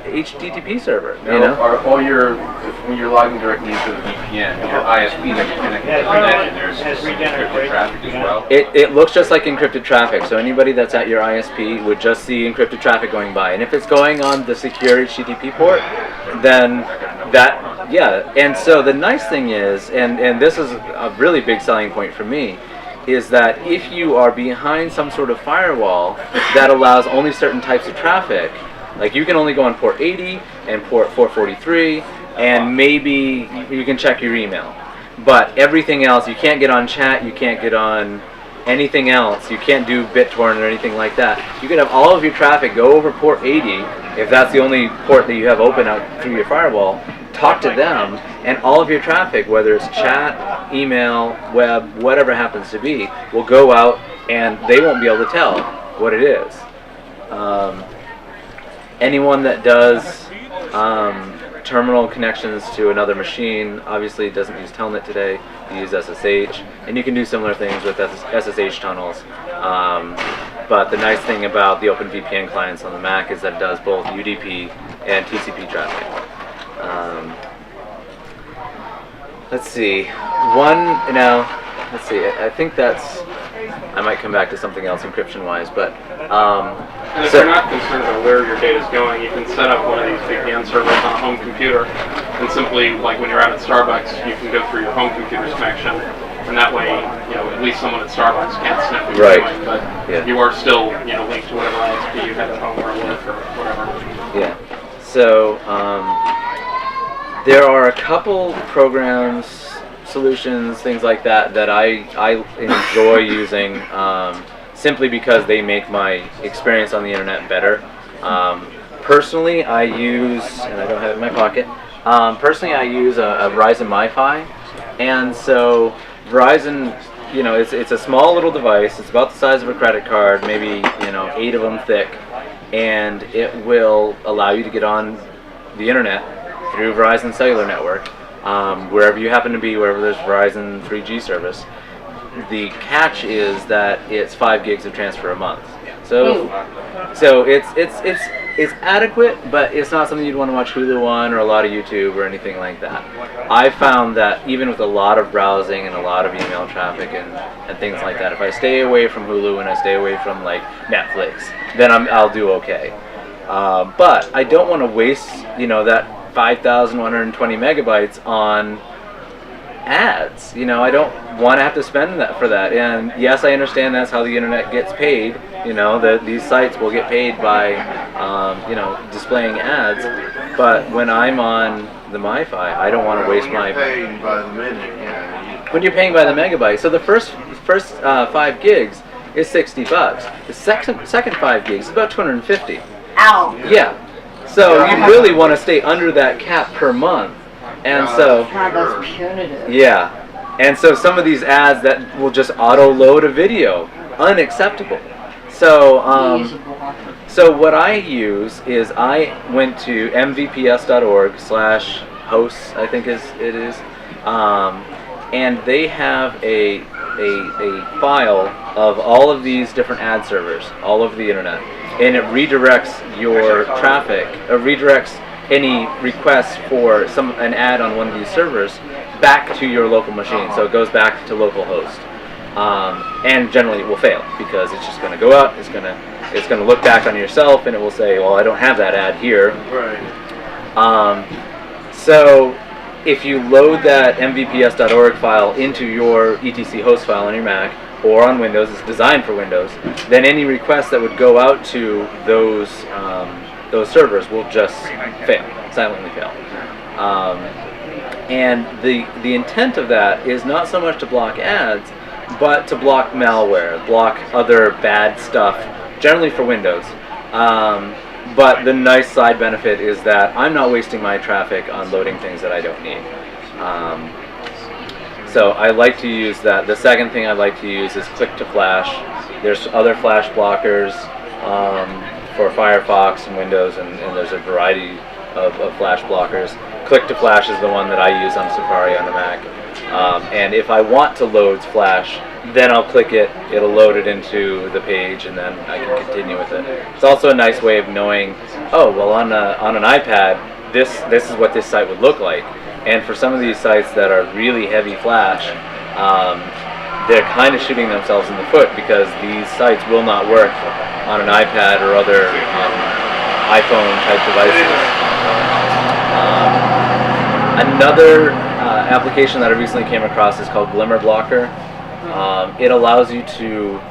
HTTP server. You know? Are all when you're logging directly into the VPN, your ISP that you're connected to the connection, there's encrypted traffic as well? It looks just like encrypted traffic, so anybody that's at your ISP would just see encrypted traffic going by. And if it's going on the secure HTTP port, then and so the nice thing is, and this is a really big selling point for me, is that if you are behind some sort of firewall that allows only certain types of traffic, like you can only go on port 80 and port 443, and maybe you can check your email. But everything else, you can't get on chat, you can't get on anything else, you can't do BitTorrent or anything like that. You can have all of your traffic go over port 80, if that's the only port that you have open out through your firewall, talk to them, and all of your traffic, whether it's chat, email, web, whatever it happens to be, will go out and they won't be able to tell what it is. Anyone that does terminal connections to another machine obviously doesn't use Telnet today, you use SSH, and you can do similar things with SSH tunnels. But the nice thing about the OpenVPN clients on the Mac is that it does both UDP and TCP traffic. Let's see. I think that's. I might come back to something else encryption-wise, but. And if you're not concerned about where your data is going, you can set up one of these VPN servers on a home computer, and simply, like when you're out at Starbucks, you can go through your home computer's connection, and that way, at least someone at Starbucks can't sniff what you're doing, but you are still, linked to whatever ISP you have at home or work or whatever. Yeah. So. There are a couple programs, solutions, things like that I enjoy using simply because they make my experience on the internet better. Personally, I use, and I don't have it in my pocket, personally I use a Verizon MiFi, and so Verizon, it's a small little device, it's about the size of a credit card, maybe 8 of them thick, and it will allow you to get on the internet through Verizon Cellular Network, wherever you happen to be, wherever there's Verizon 3G service. The catch is that it's 5 gigs of transfer a month. So it's adequate, but it's not something you'd want to watch Hulu on or a lot of YouTube or anything like that. I found that even with a lot of browsing and a lot of email traffic and things like that, if I stay away from Hulu and I stay away from like Netflix, then I'll do okay. But I don't want to waste that 5,120 megabytes on ads. I don't want to have to spend that for that. And yes, I understand that's how the internet gets paid. These sites will get paid by, displaying ads. But when I'm on the MiFi, I don't want to waste my. Paying by the minute. When you're paying by the megabyte, so the first 5 gigs is $60. The second 5 gigs is about 250. Ow. Yeah. So you really want to stay under that cap per month, and so God, that's punitive. yeah, and so some of these ads that will just auto load a video, unacceptable. So so what I use is I went to mvps.org/hosts, I think it is, and they have a file of all of these different ad servers all over the internet. And it redirects your traffic, redirects any requests for an ad on one of these servers back to your local machine. So it goes back to localhost, and generally it will fail because it's just going to go out. It's going to look back on yourself, and it will say, "Well, I don't have that ad here." Right. So if you load that mvps.org file into your etc host file on your Mac, or on Windows, it's designed for Windows, then any requests that would go out to those servers will just fail, silently fail. And the intent of that is not so much to block ads, but to block malware, block other bad stuff, generally for Windows. But the nice side benefit is that I'm not wasting my traffic on loading things that I don't need. So I like to use that. The second thing I like to use is Click to Flash. There's other flash blockers for Firefox and Windows, and there's a variety of flash blockers. Click to Flash is the one that I use on Safari on the Mac. And if I want to load Flash then I'll click it, it'll load it into the page, and then I can continue with it. It's also a nice way of knowing, oh, well, on an iPad, this is what this site would look like. And for some of these sites that are really heavy flash, they're kind of shooting themselves in the foot because these sites will not work on an iPad or other iPhone type devices. Another application that I recently came across is called Glimmer Blocker. It allows you to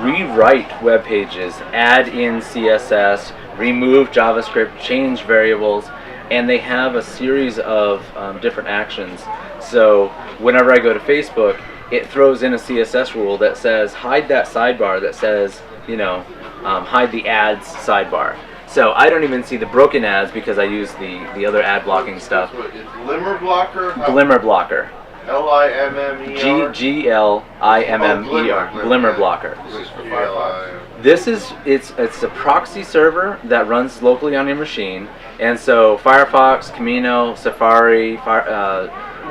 rewrite web pages, add in CSS, remove JavaScript, change variables, and they have a series of different actions. So whenever I go to Facebook, it throws in a CSS rule that says hide that sidebar that says, hide the ads sidebar. So I don't even see the broken ads because I use the other ad blocking stuff. It's Glimmer Blocker? Glimmer Blocker. L-I-M-M-E-R? G-L-I-M-M-E-R. Glimmer Blocker. This is for Firefox. It's a proxy server that runs locally on your machine, and so Firefox, Camino, Safari,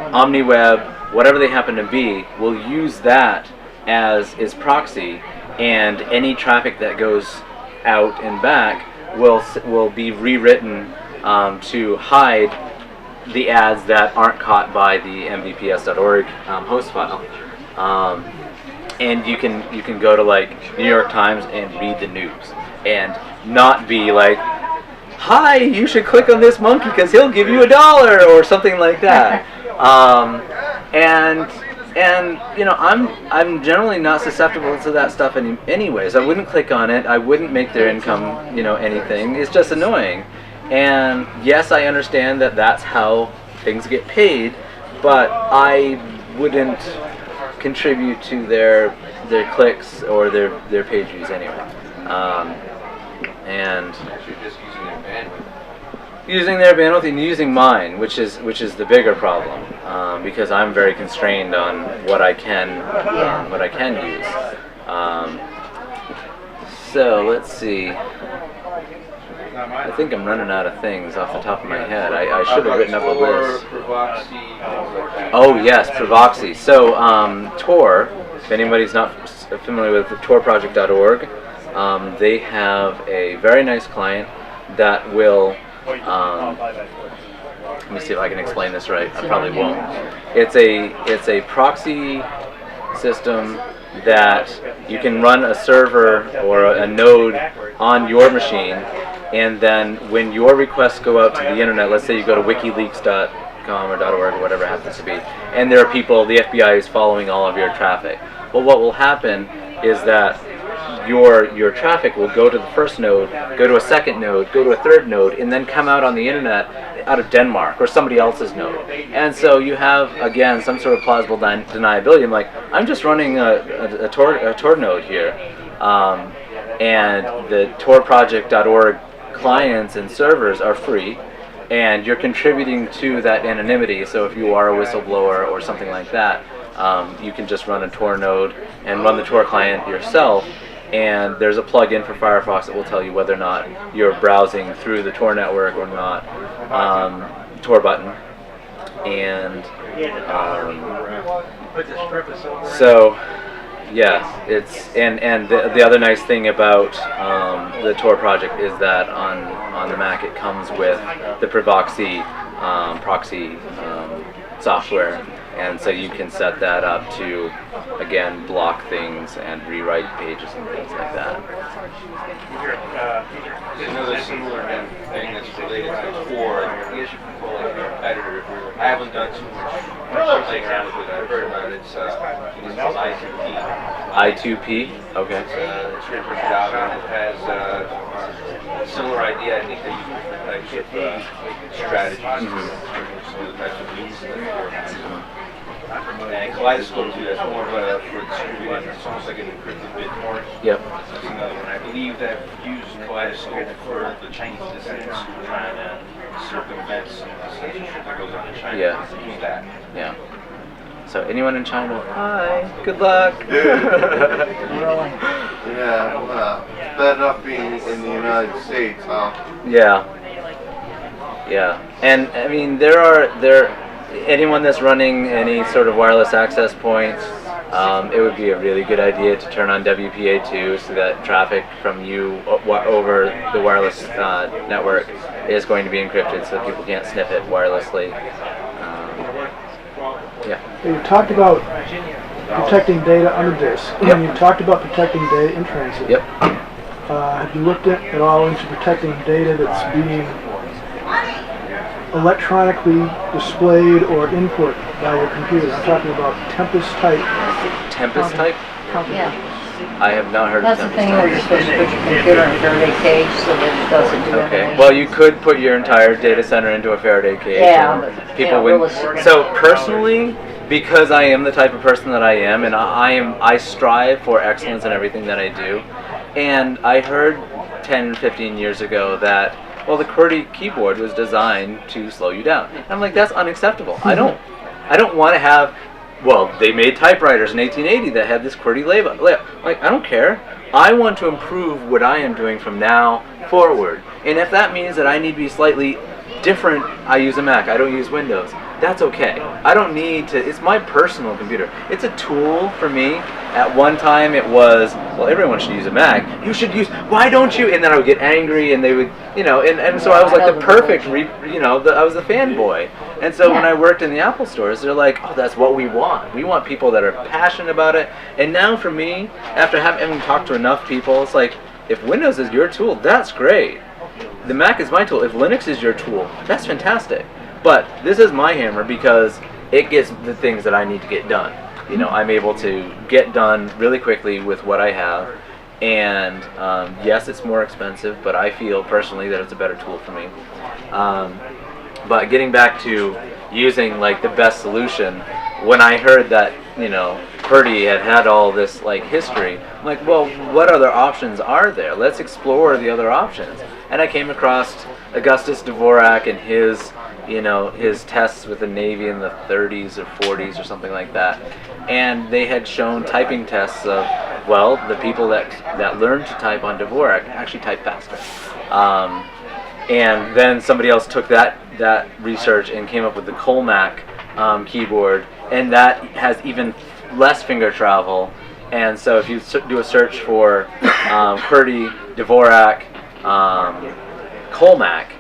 OmniWeb, whatever they happen to be, will use that as its proxy, and any traffic that goes out and back will be rewritten to hide the ads that aren't caught by the mvps.org host file. And you can go to like New York Times and read the news and not be like, hi, you should click on this monkey because he'll give you $1 or something like that. And I'm generally not susceptible to that stuff anyways. I wouldn't click on it. I wouldn't make their income anything. It's just annoying. And yes, I understand that that's how things get paid, but I wouldn't contribute to their clicks or their page views anyway. And You're just using their bandwidth. using their bandwidth and using mine, which is the bigger problem, because I'm very constrained on what I can use. So let's see. I think I'm running out of things off the top of my head. I should have written up a list. Oh yes, Provoxy. So Tor, if anybody's not familiar with torproject.org, they have a very nice client that will, let me see if I can explain this right. I probably won't. It's a proxy system that you can run a server or a node on your machine, and then when your requests go out to the internet, let's say you go to wikileaks.com or .org or whatever it happens to be, and there are people, the FBI is following all of your traffic. Well, what will happen is that your traffic will go to the first node, go to a second node, go to a third node, and then come out on the internet out of Denmark or somebody else's node. And so you have, again, some sort of plausible deniability. I'm like, I'm just running a Tor node here. And the torproject.org clients and servers are free, and you're contributing to that anonymity. So if you are a whistleblower or something like that, you can just run a Tor node and run the Tor client yourself. And there's a plugin for Firefox that will tell you whether or not you're browsing through the Tor network or not. Tor button. And so yeah, it's and the other nice thing about the Tor project is that on the Mac it comes with the Provoxy proxy software, and so you can set that up to, again, block things and rewrite pages and things like that. There's another similar thing that's related to Tor. I guess you can call it a competitor. I haven't done too much playing around with it. I've heard about it. It's called I2P. I2P? Okay. It's written for Java, and it has a similar idea. I think they use different types of strategies for some types of means. And Kaleidoscope too, that's more of a for distributed, it's almost like an encrypted bitmark. Yep. That's another one. I believe that used Kaleidoscope for the Chinese dissidents who are trying to circumvent some of the censorship that goes on in China. Yeah. Use that. Yeah. So anyone in China? Hi. Good luck. Yeah, well, bad enough being in the United States, huh? Yeah. Yeah. And I mean, anyone that's running any sort of wireless access points, it would be a really good idea to turn on WPA2 so that traffic from you over the wireless network is going to be encrypted so people can't sniff it wirelessly. Yeah. You talked about protecting data under disk, and you talked about protecting data in transit. Yep. Have you looked at all into protecting data that's being electronically displayed or input by your computer? I'm talking about Tempest type. Tempest type? Yeah. I have not heard That's of the Tempest thing type. where you're supposed to put your computer in a Faraday cage so that it doesn't do Okay. anything. Well, you could put your entire data center into a Faraday cage. Yeah, and but, people you know, would. realistically- So personally, because I am the type of person that I am, and I strive for excellence in everything that I do. And I heard 10, 15 years ago that, well, the QWERTY keyboard was designed to slow you down. And I'm like, that's unacceptable. I don't want to have. Well, they made typewriters in 1880 that had this QWERTY layout. Like, I don't care. I want to improve what I am doing from now forward. And if that means that I need to be slightly different, I use a Mac, I don't use Windows, that's okay. I don't need to, it's my personal computer. It's a tool for me. At one time it was, well, everyone should use a Mac. You should use, why don't you? And then I would get angry and they would, and so I was like the perfect, I was the fanboy. And so when I worked in the Apple stores, they're like, oh, that's what we want. We want people that are passionate about it. And now for me, after having talked to enough people, it's like, if Windows is your tool, that's great. The Mac is my tool. If Linux is your tool, that's fantastic. But this is my hammer because it gets the things that I need to get done. I'm able to get done really quickly with what I have. And yes, it's more expensive, but I feel personally that it's a better tool for me. But getting back to using like the best solution, when I heard that, QWERTY had all this like history, I'm like, well, what other options are there? Let's explore the other options. And I came across Augustus Dvorak and his tests with the Navy in the 30s or 40s or something like that. And they had shown typing tests of, well, the people that learned to type on Dvorak actually type faster. And then somebody else took that research and came up with the Colmac keyboard, and that has even less finger travel. And so if you do a search for QWERTY, Dvorak, Colmac,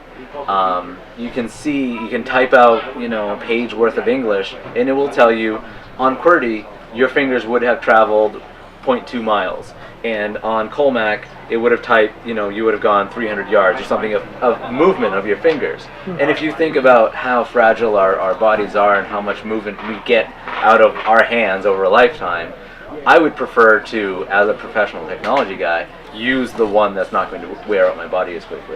you can type out a page worth of English, and it will tell you on QWERTY your fingers would have traveled 0.2 miles, and on Colmac it would have typed, you would have gone 300 yards or something of movement of your fingers. And if you think about how fragile our bodies are and how much movement we get out of our hands over a lifetime, I would prefer to, as a professional technology guy, use the one that's not going to wear out my body as quickly.